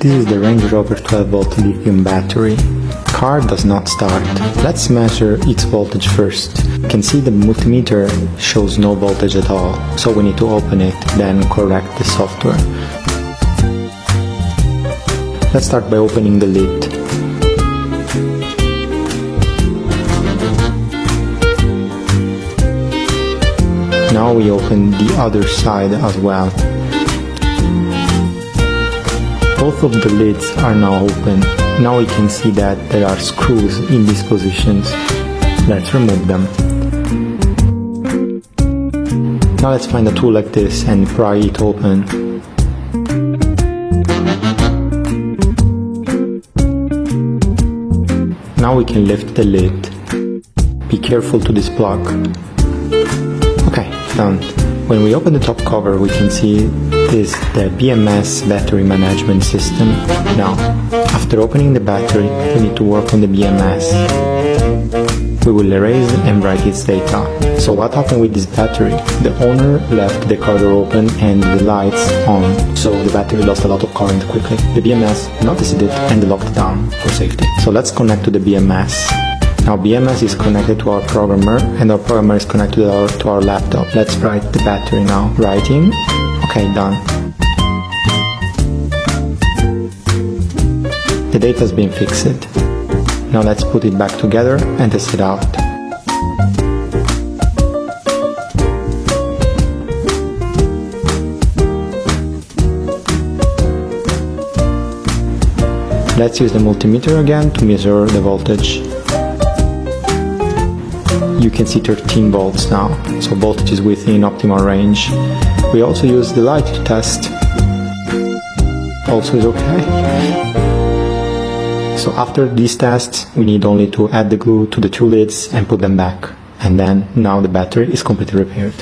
This is the Range Rover 12-volt lithium battery. Car does not start. Let's measure its voltage first. You can see the multimeter shows no voltage at all, so we need to open it, then correct the software. Let's start by opening the lid. Now we open the other side as well. Both of the lids are now open. Now we can see that there are screws in these positions. Let's remove them. Now let's find a tool like this and pry it open. Now we can lift the lid. Be careful to this plug. Okay, done. When we open the top cover, we can see this the BMS battery management system. Now, after opening the battery, we need to work on the BMS. We will erase and write its data. So what happened with this battery? The owner left the car door open and the lights on, so the battery lost a lot of current quickly. The BMS noticed it and locked it down for safety. So let's connect to the BMS. Now BMS is connected to our programmer and our programmer is connected to our laptop. Let's write the battery now. Writing. Okay, done. The data has been fixed. Now let's put it back together and test it out. Let's use the multimeter again to measure the voltage. You can see 13 volts now, so voltage is within optimal range. We also use the light to test. Also is okay. So after these tests, we need only to add the glue to the two lids and put them back. And then now the battery is completely repaired.